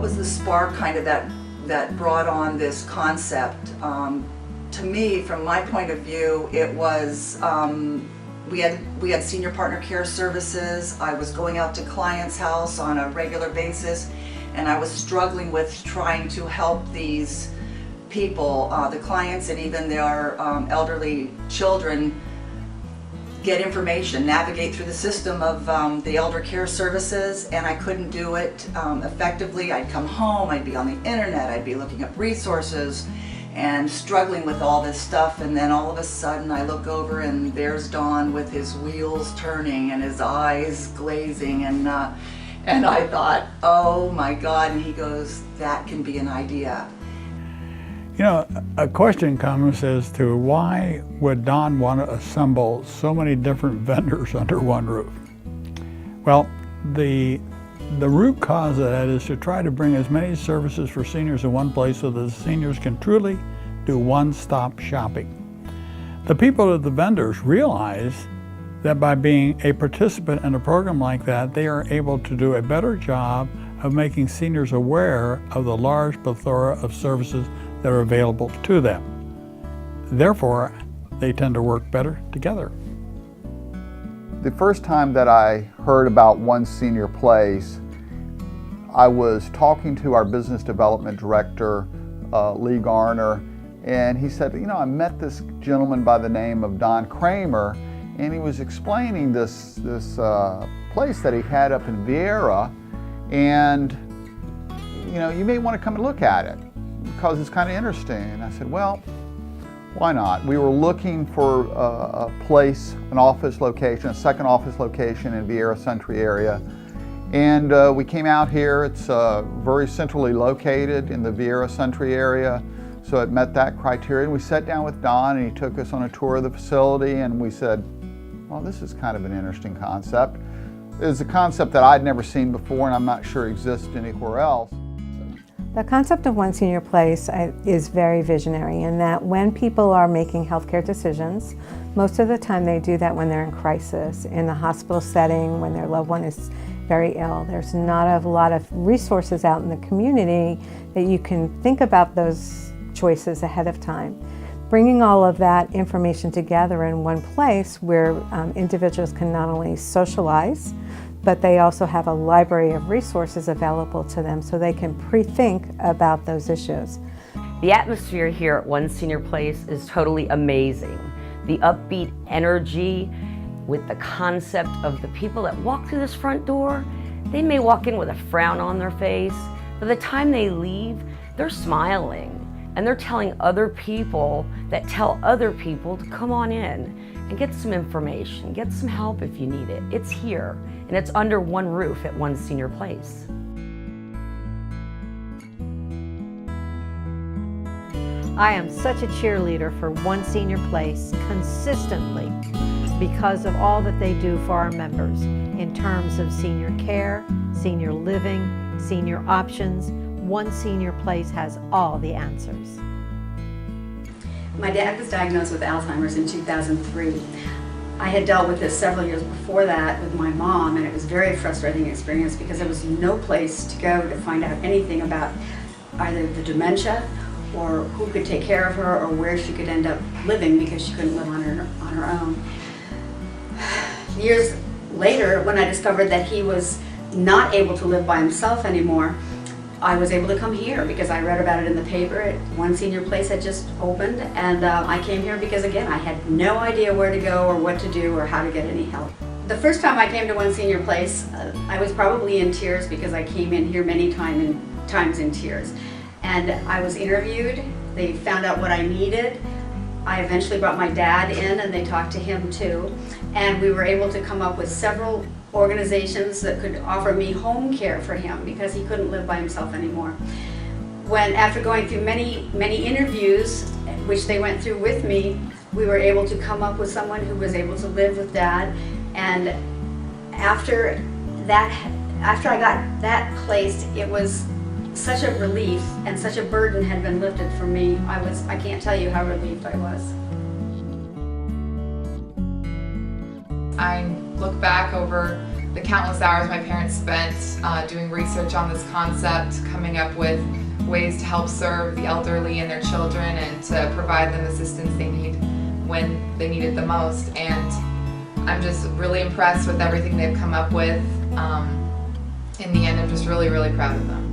was the spark kind of that brought on this concept? To me, from my point of view, it was we had senior partner care services. I was going out to clients' house on a regular basis, and I was struggling with trying to help these people, the clients and even their elderly children, get information, navigate through the system of the elder care services, and I couldn't do it effectively. I'd come home, I'd be on the internet, I'd be looking up resources and struggling with all this stuff, and then all of a sudden I look over and there's Don with his wheels turning and his eyes glazing, and I thought, oh my God, and he goes, that can be an idea. You know, a question comes as to why would Don want to assemble so many different vendors under one roof? Well, the root cause of that is to try to bring as many services for seniors in one place so that the seniors can truly do one-stop shopping. The people at the vendors realize that by being a participant in a program like that, they are able to do a better job of making seniors aware of the large plethora of services that are available to them. Therefore, they tend to work better together. The first time that I heard about One Senior Place, I was talking to our business development director, Lee Garner, and he said, you know, I met this gentleman by the name of Don Kramer, and he was explaining this place that he had up in Vieira, and you know, you may want to come and look at it because it's kind of interesting. And I said, well, why not? We were looking for a place, an office location, a second office location in Vieira Century area. And we came out here. It's very centrally located in the Vieira Century area, so it met that criteria. And we sat down with Don and he took us on a tour of the facility, and we said, well, this is kind of an interesting concept. It's a concept that I'd never seen before and I'm not sure exists anywhere else. The concept of One Senior Place is very visionary in that when people are making healthcare decisions, most of the time they do that when they're in crisis, in a hospital setting, when their loved one is very ill. There's not a lot of resources out in the community that you can think about those choices ahead of time. Bringing all of that information together in one place where individuals can not only socialize, but they also have a library of resources available to them so they can pre-think about those issues. The atmosphere here at One Senior Place is totally amazing. The upbeat energy with the concept of the people that walk through this front door, they may walk in with a frown on their face. By the time they leave, they're smiling and they're telling other people that tell other people to come on in and get some information, get some help if you need it. It's here, and it's under one roof at One Senior Place. I am such a cheerleader for One Senior Place consistently because of all that they do for our members in terms of senior care, senior living, senior options. One Senior Place has all the answers. My dad was diagnosed with Alzheimer's in 2003. I had dealt with this several years before that with my mom, and it was a very frustrating experience because there was no place to go to find out anything about either the dementia or who could take care of her or where she could end up living because she couldn't live on her own. Years later, when I discovered that he was not able to live by himself anymore, I was able to come here because I read about it in the paper. One Senior Place had just opened, and I came here because, again, I had no idea where to go or what to do or how to get any help. The first time I came to One Senior Place, I was probably in tears because I came in here many times in tears. And I was interviewed, they found out what I needed. I eventually brought my dad in and they talked to him too. And we were able to come up with several organizations that could offer me home care for him because he couldn't live by himself anymore. After going through many interviews, which they went through with me, we were able to come up with someone who was able to live with Dad. And after I got that placed, it was such a relief and such a burden had been lifted from me. I can't tell you how relieved I was. I look back over the countless hours my parents spent doing research on this concept, coming up with ways to help serve the elderly and their children and to provide them assistance they need when they need it the most. And I'm just really impressed with everything they've come up with. In the end, I'm just really, really proud of them.